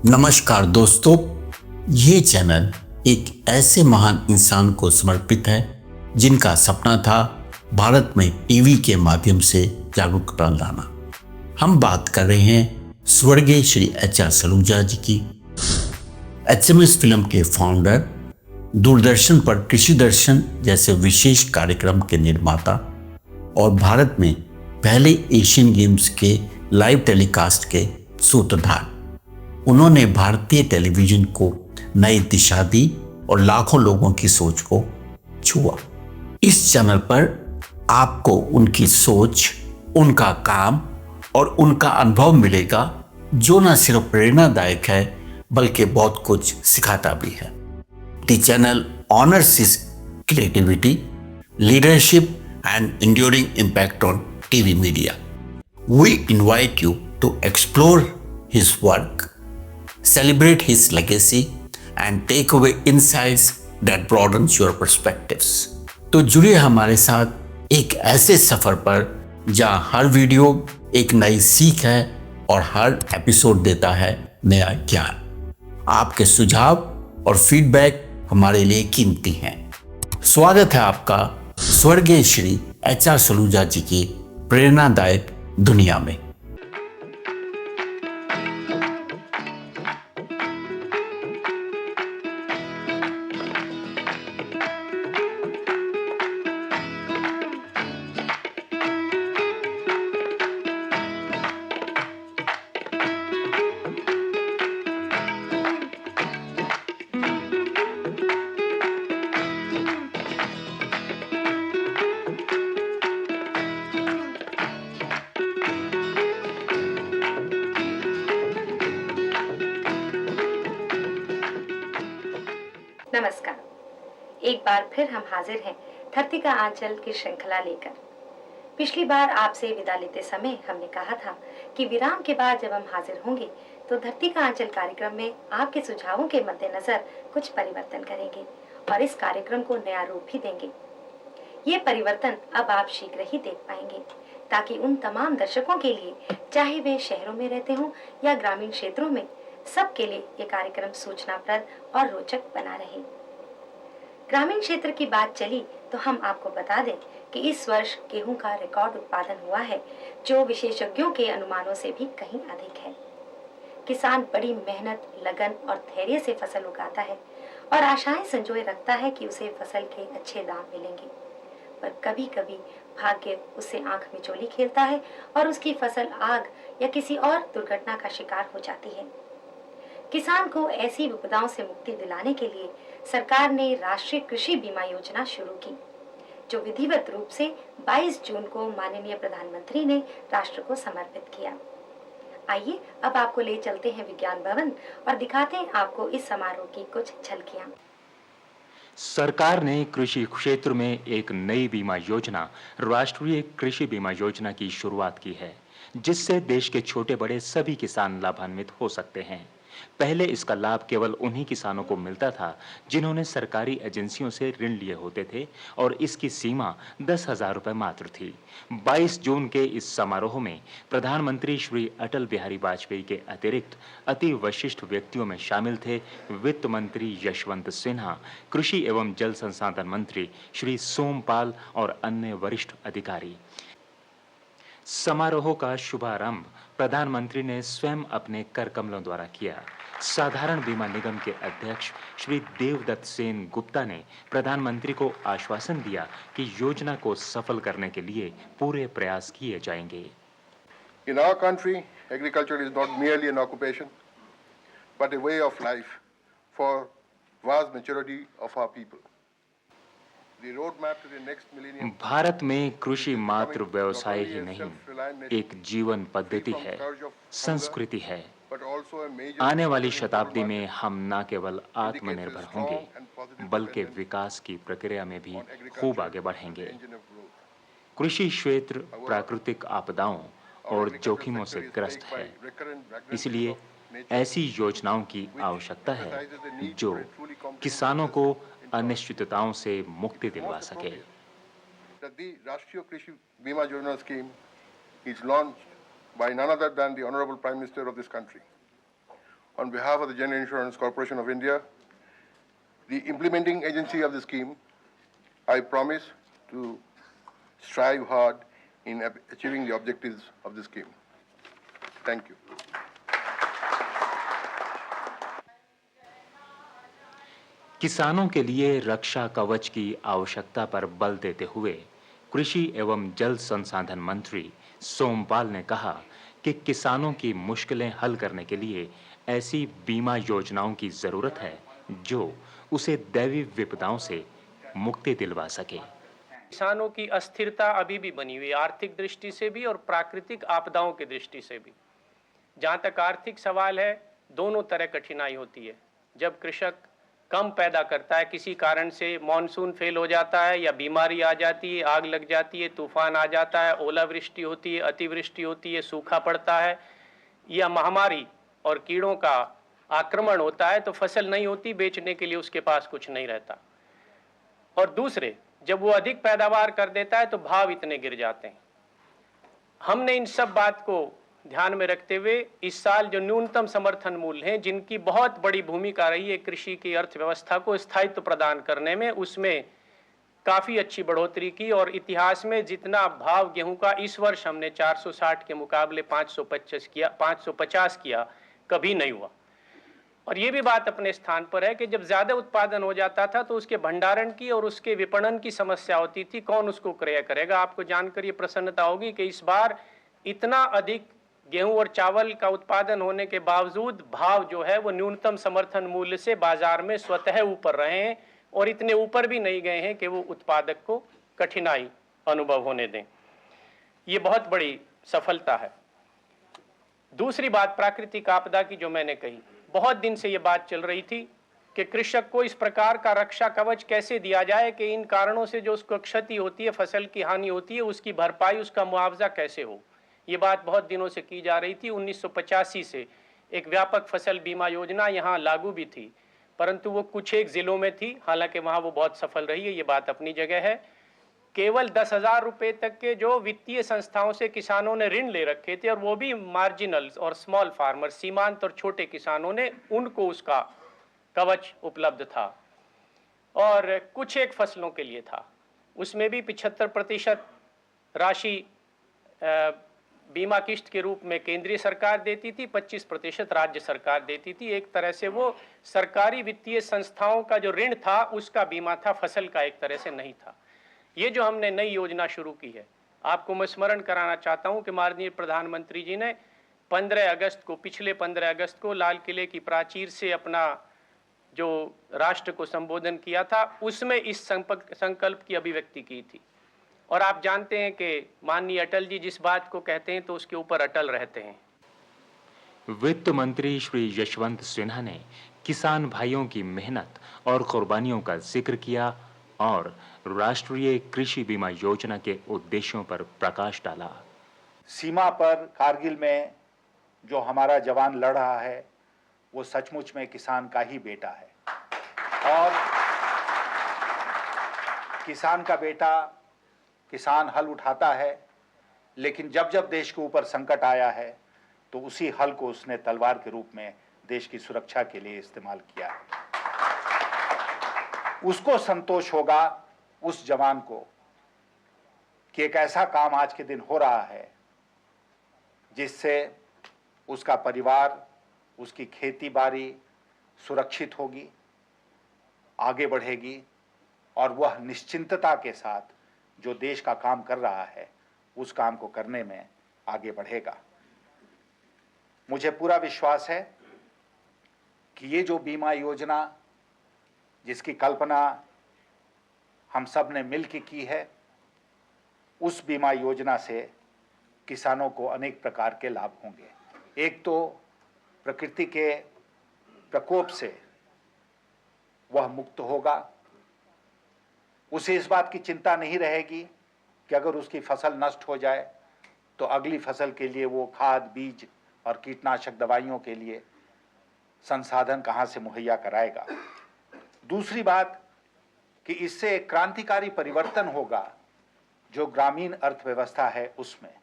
नमस्कार दोस्तों, ये चैनल एक ऐसे महान इंसान को समर्पित है जिनका सपना था भारत में टीवी के माध्यम से जागरूकता लाना। हम बात कर रहे हैं स्वर्गीय श्री एच.आर. सलूजा जी की। एचएमएस फिल्म के फाउंडर, दूरदर्शन पर कृषि दर्शन जैसे विशेष कार्यक्रम के निर्माता और भारत में पहले एशियन गेम्स के लाइव टेलीकास्ट के सूत्रधार। उन्होंने भारतीय टेलीविजन को नई दिशा दी और लाखों लोगों की सोच को छुआ। इस चैनल पर आपको उनकी सोच, उनका काम और उनका अनुभव मिलेगा जो न सिर्फ प्रेरणादायक है बल्कि बहुत कुछ सिखाता भी है। The channel honors his creativity, leadership and enduring impact on TV media. We invite you to explore his work, celebrate his legacy and take away insights that broadens your perspectives. तो जुड़िए हमारे साथ एक ऐसे सफर पर जहां हर वीडियो एक नई सीख है और हर एपिसोड देता है नया ज्ञान। आपके सुझाव और फीडबैक हमारे लिए कीमती हैं। स्वागत है आपका स्वर्गीय श्री एच.आर. सलूजा जी की प्रेरणादायक दुनिया में। नमस्कार। एक बार फिर हम हाजिर हैं धरती का आंचल की श्रृंखला लेकर। पिछली बार आपसे विदा लेते समय हमने कहा था कि विराम के बाद जब हम हाजिर होंगे तो धरती का आंचल कार्यक्रम में आपके सुझावों के मद्देनजर कुछ परिवर्तन करेंगे और इस कार्यक्रम को नया रूप भी देंगे। ये परिवर्तन अब आप शीघ्र ही देख पाएंगे ताकि उन तमाम दर्शकों के लिए, चाहे वे शहरों में रहते हों या ग्रामीण क्षेत्रों में, सबके लिए ये कार्यक्रम सूचनाप्रद और रोचक बना रहे। ग्रामीण क्षेत्र की बात चली तो हम आपको बता दें कि इस वर्ष गेहूं का रिकॉर्ड उत्पादन हुआ है, जो विशेषज्ञों के अनुमानों से भी कहीं अधिक है। किसान बड़ी मेहनत, लगन और धैर्य से फसल उगाता है और आशाएं संजोए रखता है कि उसे फसल के अच्छे दाम मिलेंगे, पर कभी कभी भाग्य उससे आंख मिचोली खेलता है और उसकी फसल आग या किसी और दुर्घटना का शिकार हो जाती है। किसान को ऐसी विपदाओं से मुक्ति दिलाने के लिए सरकार ने राष्ट्रीय कृषि बीमा योजना शुरू की, जो विधिवत रूप से 22 जून को माननीय प्रधानमंत्री ने राष्ट्र को समर्पित किया। आइए अब आपको ले चलते हैं विज्ञान भवन और दिखाते हैं आपको इस समारोह की कुछ झलकियां। सरकार ने कृषि क्षेत्र में एक नई बीमा योजना, राष्ट्रीय कृषि बीमा योजना की शुरुआत की है, जिससे देश के छोटे बड़े सभी किसान लाभान्वित हो सकते हैं। पहले इसका लाभ केवल उन्हीं किसानों को मिलता था जिन्होंने सरकारी एजेंसियों से ऋण लिए होते थे और इसकी सीमा 10,000 रुपए मात्र थी। 22 जून के इस समारोह में प्रधानमंत्री श्री अटल बिहारी वाजपेयी के अतिरिक्त अति वरिष्ठ व्यक्तियों में शामिल थे वित्त मंत्री यशवंत सिन्हा, कृषि एवं जल संसाधन मंत्री श्री सोमपाल और अन्य वरिष्ठ अधिकारी। समारोह का शुभारंभ प्रधानमंत्री ने स्वयं अपने कर कमलों द्वारा किया। साधारण बीमा निगम के अध्यक्ष श्री देवदत्त सेन गुप्ता ने प्रधानमंत्री को आश्वासन दिया कि योजना को सफल करने के लिए पूरे प्रयास किए जाएंगे। In our country, agriculture is not merely an occupation, but a way of life for vast majority of our people. The roadmap to the next millennium. Bharat में कृषि मात्र व्यवसाय ही नहीं, एक जीवन पद्धति है, संस्कृति है। आने वाली शताब्दी में हम न केवल आत्मनिर्भर होंगे, बल्कि विकास की प्रक्रिया में भी खूब आगे बढ़ेंगे। कृषि क्षेत्र प्राकृतिक आपदाओं और जोखिमों से ग्रस्त है, इसलिए ऐसी योजनाओं की आवश्यकता है जो किसानों को अनिश्चितताओं से मुक्ति दिलवा सके। The Rashtriya Krishi Bima Yojana scheme is launched by none other than the Honorable Prime Minister of this country. on behalf of the General Insurance Corporation of India, the implementing agency of the scheme, I promise to strive hard in achieving the objectives of the scheme. Thank you. किसानों के लिए रक्षा कवच की आवश्यकता पर बल देते हुए कृषि एवं जल संसाधन मंत्री सोमपाल ने कहा कि किसानों की मुश्किलें हल करने के लिए ऐसी बीमा योजनाओं की जरूरत है जो उसे दैवीय विपदाओं से मुक्ति दिलवा सके। किसानों की अस्थिरता अभी भी बनी हुई है, आर्थिक दृष्टि से भी और प्राकृतिक आपदाओं की दृष्टि से भी। जहां तक आर्थिक सवाल है, दोनों तरह कठिनाई होती है। जब कृषक कम पैदा करता है, किसी कारण से मॉनसून फेल हो जाता है या बीमारी आ जाती है, आग लग जाती है, तूफान आ जाता है, ओलावृष्टि होती है, अतिवृष्टि होती है, सूखा पड़ता है या महामारी और कीड़ों का आक्रमण होता है, तो फसल नहीं होती, बेचने के लिए उसके पास कुछ नहीं रहता। और दूसरे, जब वो अधिक पैदावार कर देता है तो भाव इतने गिर जाते हैं। हमने इन सब बात को ध्यान में रखते हुए इस साल जो न्यूनतम समर्थन मूल्य हैं, जिनकी बहुत बड़ी भूमिका रही है कृषि की अर्थव्यवस्था को स्थायित्व प्रदान करने में, उसमें काफी अच्छी बढ़ोतरी की और इतिहास में जितना भाव गेहूं का इस वर्ष हमने 460 के मुकाबले 550 किया, कभी नहीं हुआ। और ये भी बात अपने स्थान पर है कि जब ज्यादा उत्पादन हो जाता था तो उसके भंडारण की और उसके विपणन की समस्या होती थी, कौन उसको क्रय करेगा। आपको जानकर ये प्रसन्नता होगी कि इस बार इतना अधिक गेहूं और चावल का उत्पादन होने के बावजूद भाव जो है वो न्यूनतम समर्थन मूल्य से बाजार में स्वतः ऊपर रहे हैं और इतने ऊपर भी नहीं गए हैं कि वो उत्पादक को कठिनाई अनुभव होने दें। ये बहुत बड़ी सफलता है। दूसरी बात प्राकृतिक आपदा की जो मैंने कही, बहुत दिन से ये बात चल रही थी कि कृषक को इस प्रकार का रक्षा कवच कैसे दिया जाए कि इन कारणों से जो उसको क्षति होती है, फसल की हानि होती है, उसकी भरपाई, उसका मुआवजा कैसे हो। ये बात बहुत दिनों से की जा रही थी। 1985 से एक व्यापक फसल बीमा योजना यहाँ लागू भी थी, परंतु वो कुछ एक जिलों में थी, हालांकि वहाँ वो बहुत सफल रही है, ये बात अपनी जगह है। केवल 10,000 रुपए तक के जो वित्तीय संस्थाओं से किसानों ने ऋण ले रखे थे, और वो भी मार्जिनल और स्मॉल फार्मर, सीमांत और छोटे किसानों ने, उनको उसका कवच उपलब्ध था। और कुछ एक फसलों के लिए था, उसमें भी 75% राशि बीमा किस्त के रूप में केंद्रीय सरकार देती थी, 25% राज्य सरकार देती थी। एक तरह से वो सरकारी वित्तीय संस्थाओं का जो ऋण था उसका बीमा था, फसल का एक तरह से नहीं था। ये जो हमने नई योजना शुरू की है, आपको मैं स्मरण कराना चाहता हूं कि माननीय प्रधानमंत्री जी ने 15 अगस्त को, पिछले 15 अगस्त को लाल किले की प्राचीर से अपना जो राष्ट्र को संबोधन किया था, उसमें इस संकल्प की अभिव्यक्ति की थी। और आप जानते हैं कि माननीय अटल जी जिस बात को कहते हैं तो उसके ऊपर अटल रहते हैं। वित्त मंत्री श्री यशवंत सिन्हा ने किसान भाइयों की मेहनत और कुर्बानियों का जिक्र किया और राष्ट्रीय कृषि बीमा योजना के उद्देश्यों पर प्रकाश डाला। सीमा पर कारगिल में जो हमारा जवान लड़ रहा है वो सचमुच में किसान का ही बेटा है, और किसान का बेटा, किसान हल उठाता है, लेकिन जब जब देश के ऊपर संकट आया है तो उसी हल को उसने तलवार के रूप में देश की सुरक्षा के लिए इस्तेमाल किया है। उसको संतोष होगा, उस जवान को, कि एक ऐसा काम आज के दिन हो रहा है जिससे उसका परिवार, उसकी खेती बाड़ी सुरक्षित होगी, आगे बढ़ेगी, और वह निश्चिंतता के साथ जो देश का काम कर रहा है उस काम को करने में आगे बढ़ेगा। मुझे पूरा विश्वास है कि ये जो बीमा योजना जिसकी कल्पना हम सब ने मिलकर की है, उस बीमा योजना से किसानों को अनेक प्रकार के लाभ होंगे। एक तो प्रकृति के प्रकोप से वह मुक्त होगा, उसे इस बात की चिंता नहीं रहेगी कि अगर उसकी फसल नष्ट हो जाए तो अगली फसल के लिए वो खाद, बीज और कीटनाशक दवाइयों के लिए संसाधन कहाँ से मुहैया कराएगा। दूसरी बात कि इससे एक क्रांतिकारी परिवर्तन होगा जो ग्रामीण अर्थव्यवस्था है उसमें,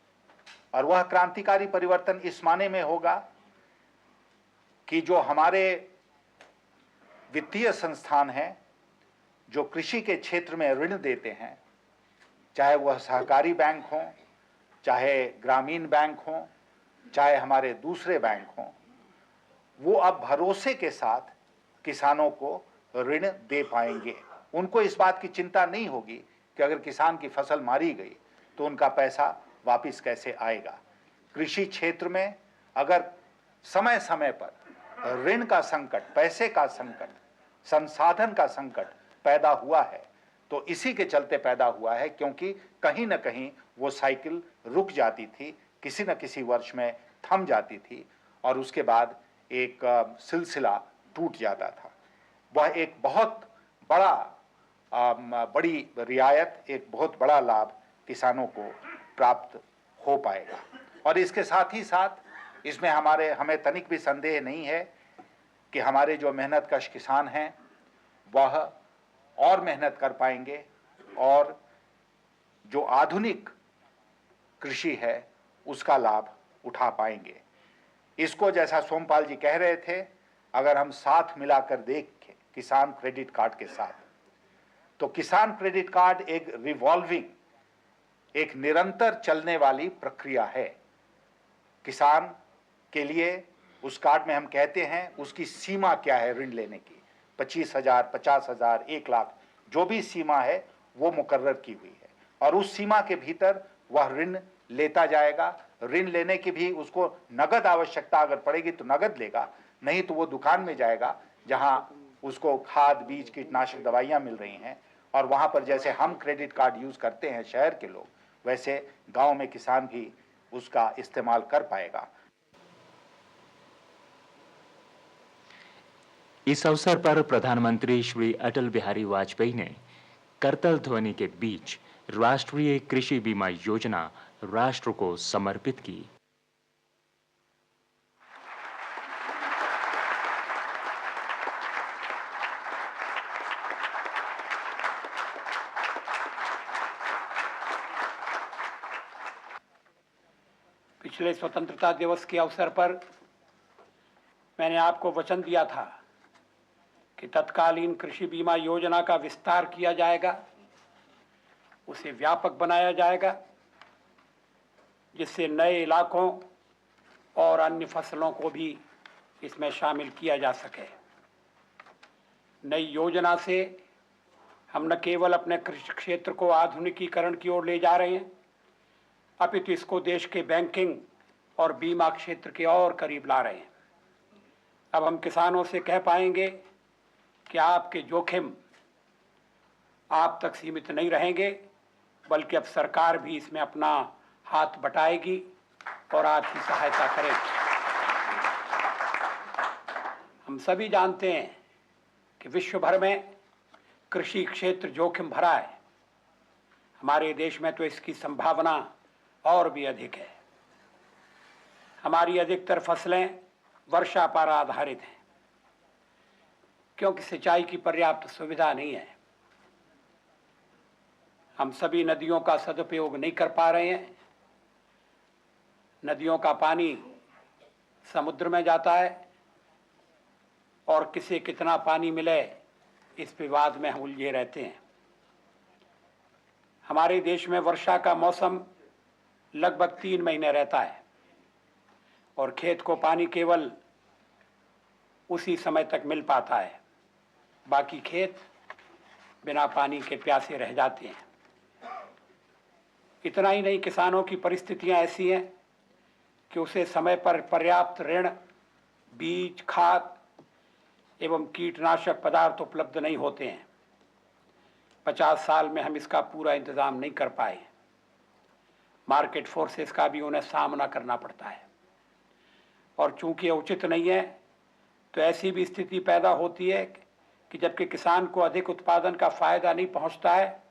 और वह क्रांतिकारी परिवर्तन इस माने में होगा कि जो हमारे वित्तीय संस्थान हैं जो कृषि के क्षेत्र में ऋण देते हैं, चाहे वह सहकारी बैंक हों, चाहे ग्रामीण बैंक हों, चाहे हमारे दूसरे बैंक हों, वो अब भरोसे के साथ किसानों को ऋण दे पाएंगे। उनको इस बात की चिंता नहीं होगी कि अगर किसान की फसल मारी गई तो उनका पैसा वापस कैसे आएगा। कृषि क्षेत्र में अगर समय समय पर ऋण का संकट, पैसे का संकट, संसाधन का संकट पैदा हुआ है तो इसी के चलते पैदा हुआ है, क्योंकि कहीं ना कहीं वो साइकिल रुक जाती थी, किसी न किसी वर्ष में थम जाती थी और उसके बाद एक सिलसिला टूट जाता था। वह एक बहुत बड़ी रियायत, एक बहुत बड़ा लाभ किसानों को प्राप्त हो पाएगा। और इसके साथ ही साथ इसमें हमें तनिक भी संदेह नहीं है कि हमारे जो मेहनतकश किसान हैं वह और मेहनत कर पाएंगे और जो आधुनिक कृषि है उसका लाभ उठा पाएंगे। इसको जैसा सोमपाल जी कह रहे थे, अगर हम साथ मिलाकर देखें किसान क्रेडिट कार्ड के साथ, तो किसान क्रेडिट कार्ड एक रिवॉल्विंग, एक निरंतर चलने वाली प्रक्रिया है। किसान के लिए उस कार्ड में हम कहते हैं उसकी सीमा क्या है ऋण लेने की, 25,000, 50,000, 1 लाख, जो भी सीमा है वो मुकर्रर की हुई है और उस सीमा के भीतर वह ऋण लेता जाएगा। ऋण लेने की भी उसको नगद आवश्यकता अगर पड़ेगी तो नगद लेगा, नहीं तो वो दुकान में जाएगा जहां उसको खाद, बीज, कीटनाशक दवाइयां मिल रही हैं और वहां पर जैसे हम क्रेडिट कार्ड यूज करते हैं शहर के लोग, वैसे गांव में किसान भी उसका इस्तेमाल कर पाएगा। इस अवसर पर प्रधानमंत्री श्री अटल बिहारी वाजपेयी ने करतल ध्वनि के बीच राष्ट्रीय कृषि बीमा योजना राष्ट्र को समर्पित की। पिछले स्वतंत्रता दिवस के अवसर पर मैंने आपको वचन दिया था कि तत्कालीन कृषि बीमा योजना का विस्तार किया जाएगा, उसे व्यापक बनाया जाएगा, जिससे नए इलाकों और अन्य फसलों को भी इसमें शामिल किया जा सके। नई योजना से हम न केवल अपने कृषि क्षेत्र को आधुनिकीकरण की ओर ले जा रहे हैं, अपितु इसको देश के बैंकिंग और बीमा क्षेत्र के और करीब ला रहे हैं। अब हम किसानों से कह पाएंगे कि आपके जोखिम आप तक सीमित नहीं रहेंगे, बल्कि अब सरकार भी इसमें अपना हाथ बटाएगी और आपकी सहायता करेगी। हम सभी जानते हैं कि विश्व भर में कृषि क्षेत्र जोखिम भरा है। हमारे देश में तो इसकी संभावना और भी अधिक है। हमारी अधिकतर फसलें वर्षा पर आधारित हैं, क्योंकि सिंचाई की पर्याप्त सुविधा नहीं है। हम सभी नदियों का सदुपयोग नहीं कर पा रहे हैं। नदियों का पानी समुद्र में जाता है और किसे कितना पानी मिले इस विवाद में हम उलझे रहते हैं। हमारे देश में वर्षा का मौसम लगभग 3 महीने रहता है और खेत को पानी केवल उसी समय तक मिल पाता है, बाकी खेत बिना पानी के प्यासे रह जाते हैं। इतना ही नहीं, किसानों की परिस्थितियां ऐसी हैं कि उसे समय पर पर्याप्त ऋण, बीज, खाद एवं कीटनाशक पदार्थ उपलब्ध नहीं होते हैं। 50 साल में हम इसका पूरा इंतजाम नहीं कर पाए। मार्केट फोर्सेस का भी उन्हें सामना करना पड़ता है और चूंकि उचित नहीं है तो ऐसी भी स्थिति पैदा होती है कि जबकि किसान को अधिक उत्पादन का फायदा नहीं पहुंचता है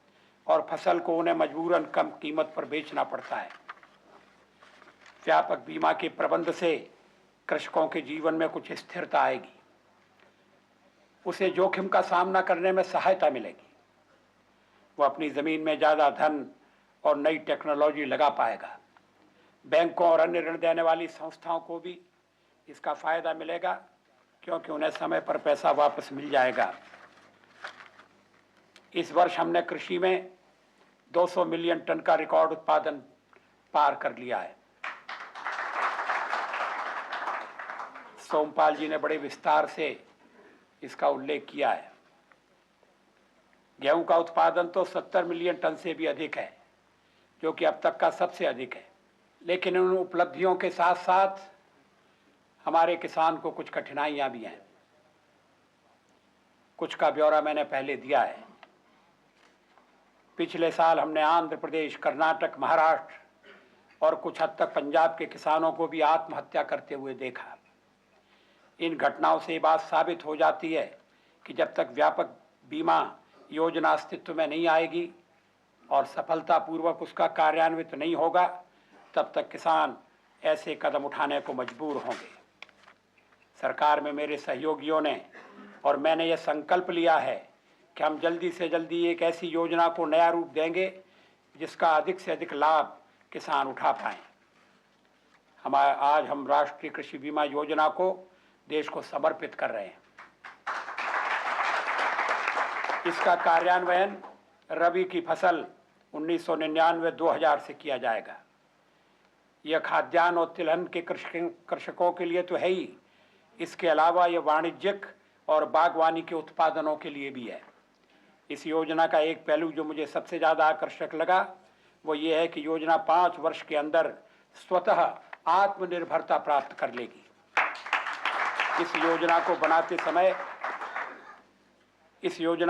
और फसल को उन्हें मजबूरन कम कीमत पर बेचना पड़ता है। व्यापक बीमा के प्रबंध से कृषकों के जीवन में कुछ स्थिरता आएगी, उसे जोखिम का सामना करने में सहायता मिलेगी, वो अपनी जमीन में ज़्यादा धन और नई टेक्नोलॉजी लगा पाएगा। बैंकों और अन्य ऋण देने वाली संस्थाओं को भी इसका फायदा मिलेगा क्योंकि उन्हें समय पर पैसा वापस मिल जाएगा। इस वर्ष हमने कृषि में 200 मिलियन टन का रिकॉर्ड उत्पादन पार कर लिया है। सोमपाल जी ने बड़े विस्तार से इसका उल्लेख किया है। गेहूं का उत्पादन तो 70 मिलियन टन से भी अधिक है, जो कि अब तक का सबसे अधिक है। लेकिन उन उपलब्धियों के साथ साथ हमारे किसान को कुछ कठिनाइयां भी हैं। कुछ का ब्यौरा मैंने पहले दिया है। पिछले साल हमने आंध्र प्रदेश, कर्नाटक, महाराष्ट्र और कुछ हद तक पंजाब के किसानों को भी आत्महत्या करते हुए देखा। इन घटनाओं से ये बात साबित हो जाती है कि जब तक व्यापक बीमा योजना अस्तित्व में नहीं आएगी और सफलतापूर्वक उसका कार्यान्वित नहीं होगा, तब तक किसान ऐसे कदम उठाने को मजबूर होंगे। सरकार में मेरे सहयोगियों ने और मैंने ये संकल्प लिया है कि हम जल्दी से जल्दी एक ऐसी योजना को नया रूप देंगे जिसका अधिक से अधिक लाभ किसान उठा पाएं। आज हम राष्ट्रीय कृषि बीमा योजना को देश को समर्पित कर रहे हैं। इसका कार्यान्वयन रबी की फसल 1999-2000 से किया जाएगा। यह खाद्यान्न और तिलहन के कृषकों के लिए तो है ही, इसके अलावा यह वाणिज्यिक और बागवानी के उत्पादनों के लिए भी है। इस योजना का एक पहलू जो मुझे सबसे ज़्यादा आकर्षक लगा वो ये है कि योजना 5 वर्ष के अंदर स्वतः आत्मनिर्भरता प्राप्त कर लेगी। इस योजना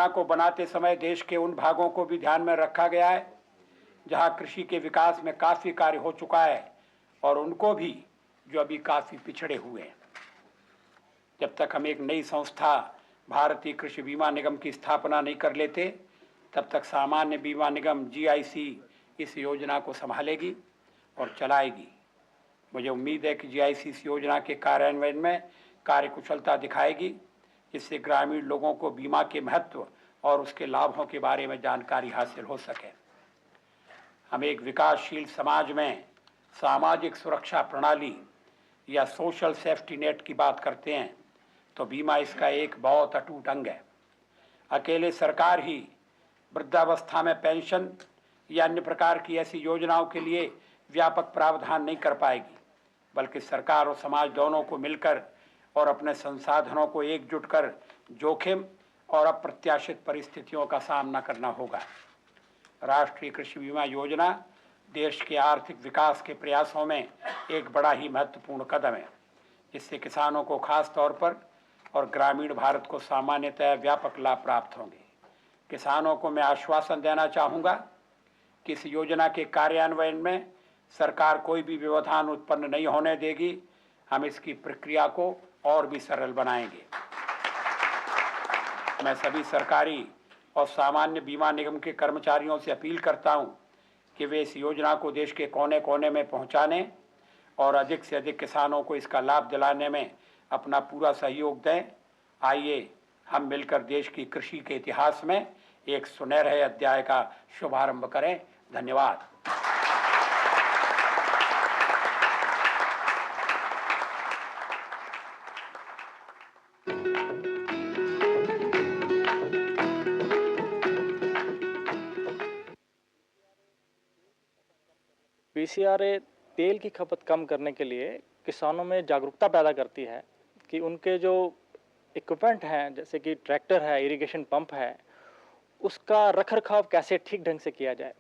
को बनाते समय देश के उन भागों को भी ध्यान में रखा गया है जहां कृषि के विकास में काफ़ी कार्य हो चुका है और उनको भी जो अभी काफ़ी पिछड़े हुए हैं। जब तक हम एक नई संस्था भारतीय कृषि बीमा निगम की स्थापना नहीं कर लेते, तब तक सामान्य बीमा निगम GIC इस योजना को संभालेगी और चलाएगी। मुझे उम्मीद है कि GIC इस योजना के कार्यान्वयन में कार्यकुशलता दिखाएगी, जिससे ग्रामीण लोगों को बीमा के महत्व और उसके लाभों के बारे में जानकारी हासिल हो सके। हम एक विकासशील समाज में सामाजिक सुरक्षा प्रणाली या सोशल सेफ्टी नेट की बात करते हैं तो बीमा इसका एक बहुत अटूट अंग है। अकेले सरकार ही वृद्धावस्था में पेंशन या अन्य प्रकार की ऐसी योजनाओं के लिए व्यापक प्रावधान नहीं कर पाएगी, बल्कि सरकार और समाज दोनों को मिलकर और अपने संसाधनों को एकजुट कर जोखिम और अप्रत्याशित परिस्थितियों का सामना करना होगा। राष्ट्रीय कृषि बीमा योजना देश के आर्थिक विकास के प्रयासों में एक बड़ा ही महत्वपूर्ण कदम है। इससे किसानों को खास तौर पर और ग्रामीण भारत को सामान्यतः व्यापक लाभ प्राप्त होंगे। किसानों को मैं आश्वासन देना चाहूँगा कि इस योजना के कार्यान्वयन में सरकार कोई भी व्यवधान उत्पन्न नहीं होने देगी। हम इसकी प्रक्रिया को और भी सरल बनाएंगे। मैं सभी सरकारी और सामान्य बीमा निगम के कर्मचारियों से अपील करता हूं कि वे इस योजना को देश के कोने कोने में पहुंचाने और अधिक से अधिक किसानों को इसका लाभ दिलाने में अपना पूरा सहयोग दें। आइए हम मिलकर देश की कृषि के इतिहास में एक सुनहरे अध्याय का शुभारंभ करें। धन्यवाद। पीसीआरए तेल की खपत कम करने के लिए किसानों में जागरूकता पैदा करती है कि उनके जो इक्विपमेंट हैं, जैसे कि ट्रैक्टर है, इरिगेशन पंप है, उसका रखरखाव कैसे ठीक ढंग से किया जाए।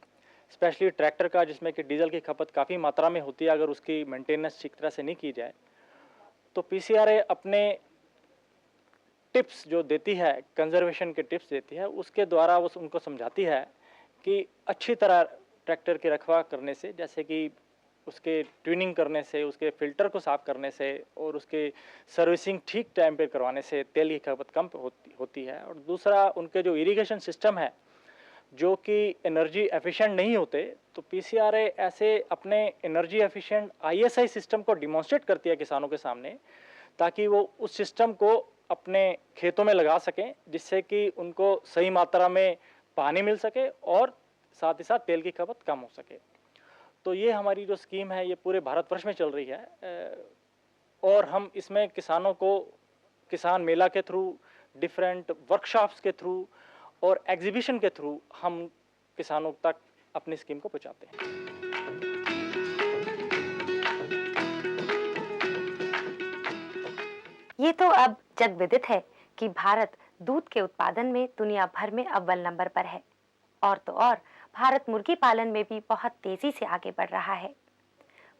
स्पेशली ट्रैक्टर का, जिसमें कि डीजल की खपत काफ़ी मात्रा में होती है, अगर उसकी मेंटेनेंस ठीक तरह से नहीं की जाए तो पीसीआरए अपने टिप्स जो देती है, कंजर्वेशन के टिप्स देती है, उसके द्वारा वो उनको समझाती है कि अच्छी तरह ट्रैक्टर की रखवाली करने से, जैसे कि उसके ट्यूनिंग करने से, उसके फ़िल्टर को साफ़ करने से और उसके सर्विसिंग ठीक टाइम पे करवाने से तेल की खपत कम होती है। और दूसरा, उनके जो इरिगेशन सिस्टम है जो कि एनर्जी एफिशिएंट नहीं होते, तो पीसीआरए ऐसे अपने एनर्जी एफिशिएंट ISI सिस्टम को डिमॉन्स्ट्रेट करती है किसानों के सामने, ताकि वो उस सिस्टम को अपने खेतों में लगा सकें, जिससे कि उनको सही मात्रा में पानी मिल सके और साथ ही साथ तेल की खपत कम हो सके। तो ये हमारी जो स्कीम है ये पूरे भारतवर्ष में चल रही है और हम इसमें किसानों को किसान मेला के थ्रू, डिफरेंट वर्कशॉप्स के थ्रू और एग्जीबिशन के थ्रू हम किसानों तक अपनी स्कीम को पहुंचाते हैं। ये तो अब जग विदित है कि भारत दूध के उत्पादन में दुनिया भर में अव्वल नंबर पर है और तो और भारत मुर्गी पालन में भी बहुत तेजी से आगे बढ़ रहा है।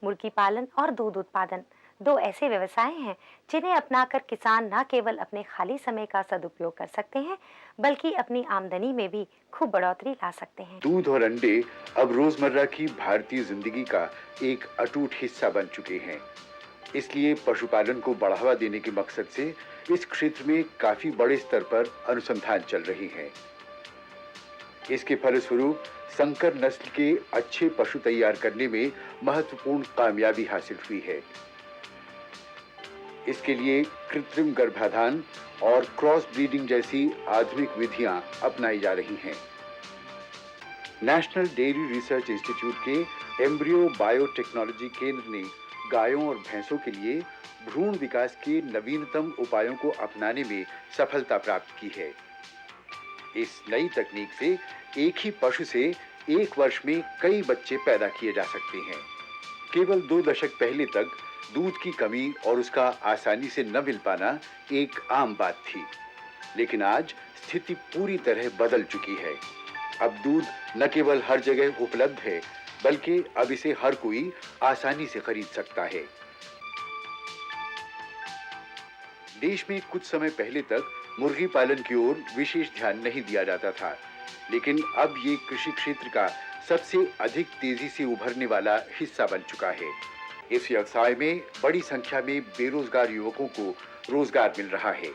मुर्गी पालन और दूध उत्पादन दो ऐसे व्यवसाय हैं जिन्हें अपनाकर किसान न केवल अपने खाली समय का सदुपयोग कर सकते हैं बल्कि अपनी आमदनी में भी खूब बढ़ोतरी ला सकते हैं। दूध और अंडे अब रोजमर्रा की भारतीय जिंदगी का एक अटूट हिस्सा बन चुके हैं। इसलिए पशुपालन को बढ़ावा देने के मकसद से इस क्षेत्र में काफी बड़े स्तर पर अनुसंधान चल रही है। इसके फलस्वरूप संकर नस्ल के अच्छे पशु तैयार करने में महत्वपूर्ण कामयाबी हासिल हुई है। इसके लिए कृत्रिम गर्भाधान और क्रॉस ब्रीडिंग जैसी आधुनिक विधियां अपनाई जा रही हैं। नेशनल डेयरी रिसर्च इंस्टीट्यूट के एम्ब्रियो बायोटेक्नोलॉजी केंद्र ने गायों और भैंसों के लिए भ्रूण विकास के नवीनतम उपायों को अपनाने में सफलता प्राप्त की है। इस नई तकनीक से एक ही पशु से एक वर्ष में कई बच्चे पैदा किए जा सकते हैं। केवल 2 दशक पहले तक दूध की कमी और उसका आसानी से न मिल पाना एक आम बात थी, लेकिन आज स्थिति पूरी तरह बदल चुकी है। अब दूध न केवल हर जगह उपलब्ध है, बल्कि अब इसे हर कोई आसानी से खरीद सकता है। देश में कुछ समय पहले तक मुर्गी पालन की ओर विशेष ध्यान नहीं दिया जाता था, लेकिन अब ये कृषि क्षेत्र का सबसे अधिक तेजी से उभरने वाला हिस्सा बन चुका है। इस व्यवसाय में बड़ी संख्या में बेरोजगार युवकों को रोजगार मिल रहा है।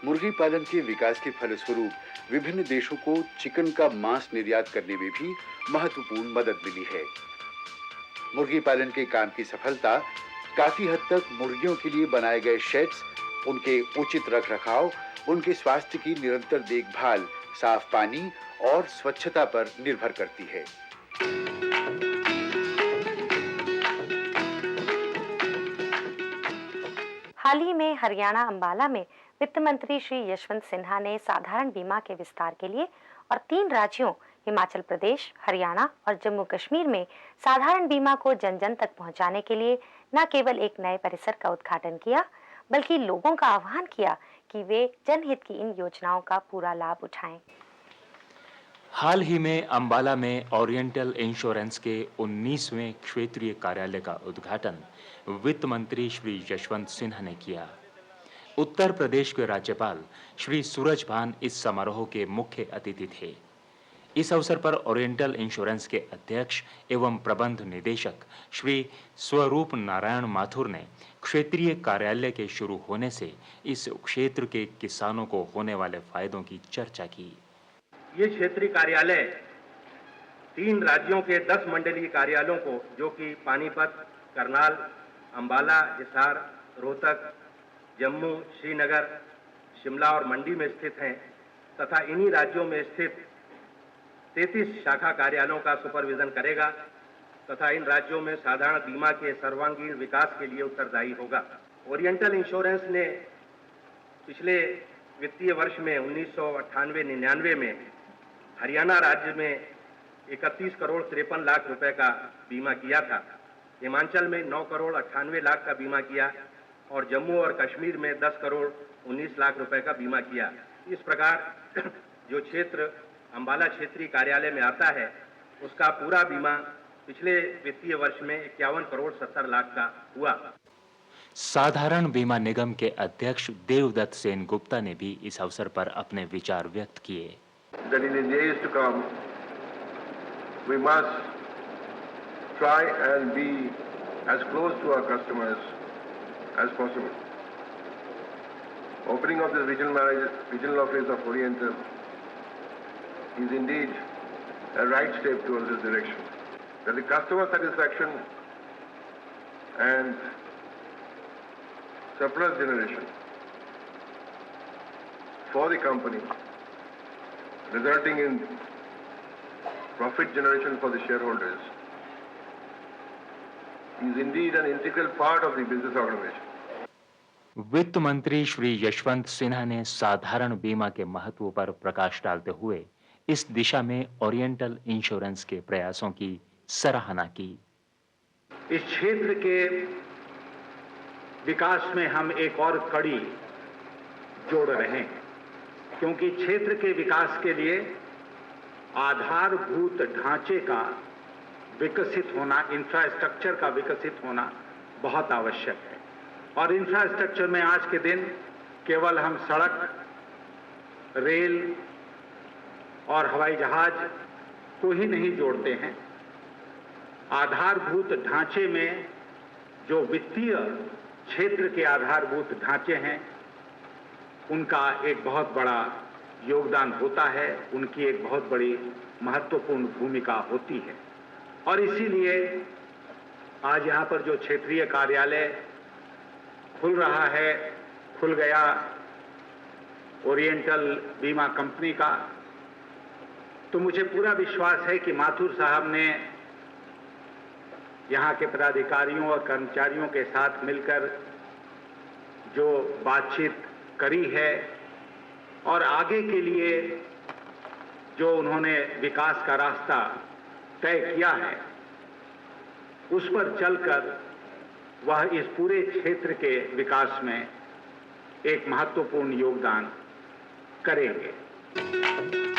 मुर्गी पालन के विकास के फलस्वरूप विभिन्न देशों को चिकन का मांस निर्यात करने में भी महत्वपूर्ण मदद मिली है। मुर्गी पालन के काम की सफलता काफी हद तक मुर्गियों के लिए बनाए गए शेड्स, उनके उचित रखरखाव, उनके स्वास्थ्य की निरंतर देखभाल, साफ पानी और स्वच्छता पर निर्भर करती है। हाल ही में हरियाणा अंबाला में वित्त मंत्री श्री यशवंत सिन्हा ने साधारण बीमा के विस्तार के लिए और 3 राज्यों हिमाचल प्रदेश, हरियाणा और जम्मू कश्मीर में साधारण बीमा को जन जन तक पहुंचाने के लिए न केवल एक नए परिसर का उद्घाटन किया बल्कि लोगों का आह्वान किया कि वे जनहित की इन योजनाओं का पूरा लाभ उठाएं। हाल ही में अंबाला में ओरिएंटल इंश्योरेंस के 19वें क्षेत्रीय कार्यालय का उद्घाटन वित्त मंत्री श्री यशवंत सिन्हा ने किया। उत्तर प्रदेश के राज्यपाल श्री सूरजभान इस समारोह के मुख्य अतिथि थे। इस अवसर पर ओरिएंटल इंश्योरेंस के अध्यक्ष एवं प्रबंध निदेशक श्री स्वरूप नारायण माथुर ने क्षेत्रीय कार्यालय के शुरू होने से इस क्षेत्र के किसानों को होने वाले फायदों की चर्चा की। ये क्षेत्रीय कार्यालय 3 राज्यों के 10 मंडलीय कार्यालयों को, जो कि पानीपत, करनाल, अंबाला, हिसार, रोहतक, जम्मू, श्रीनगर, शिमला और मंडी में स्थित हैं तथा इन्हीं राज्यों में स्थित 33 शाखा कार्यालयों का सुपरविजन करेगा तथा इन राज्यों में साधारण बीमा के सर्वांगीण विकास के लिए उत्तरदायी होगा। ओरिएंटल इंश्योरेंस ने पिछले वित्तीय वर्ष में 1998-99 में हरियाणा राज्य में 31 करोड़ 53 लाख रुपए का बीमा किया था, हिमाचल में 9 करोड़ 98 लाख का बीमा किया और जम्मू और कश्मीर में 10 करोड़ 19 लाख रुपए का बीमा किया। इस प्रकार जो क्षेत्र अंबाला क्षेत्रीय कार्यालय में आता है उसका पूरा बीमा पिछले वित्तीय वर्ष में 51 करोड़ 70 लाख का हुआ। साधारण बीमा निगम के अध्यक्ष देवदत्त सेन गुप्ता ने भी इस अवसर पर अपने विचार व्यक्त किए। That in the days to come, we must try and be as close to our customers as possible. Opening of the regional office of Oriental is indeed a right step towards this direction. That the customer satisfaction and surplus generation for the company, resulting in profit generation for the shareholders, is indeed an integral part of the business organization. वित्त मंत्री श्री यशवंत सिन्हा ने साधारण बीमा के महत्व पर प्रकाश डालते हुए इस दिशा में ओरिएंटल इंश्योरेंस के प्रयासों की सराहना की। इस क्षेत्र के विकास में हम एक और कड़ी जोड़ रहे हैं, क्योंकि क्षेत्र के विकास के लिए आधारभूत ढांचे का विकसित होना, इंफ्रास्ट्रक्चर का विकसित होना बहुत आवश्यक है। और इंफ्रास्ट्रक्चर में आज के दिन केवल हम सड़क, रेल और हवाई जहाज को ही नहीं जोड़ते हैं। आधारभूत ढांचे में जो वित्तीय क्षेत्र के आधारभूत ढांचे हैं, उनका एक बहुत बड़ा योगदान होता है, उनकी एक बहुत बड़ी महत्वपूर्ण भूमिका होती है। और इसीलिए आज यहाँ पर जो क्षेत्रीय कार्यालय खुल रहा है, खुल गया ओरिएंटल बीमा कंपनी का, तो मुझे पूरा विश्वास है कि माथुर साहब ने यहाँ के पदाधिकारियों और कर्मचारियों के साथ मिलकर जो बातचीत करी है और आगे के लिए जो उन्होंने विकास का रास्ता तय किया है, उस पर चलकर वह इस पूरे क्षेत्र के विकास में एक महत्वपूर्ण योगदान करेंगे।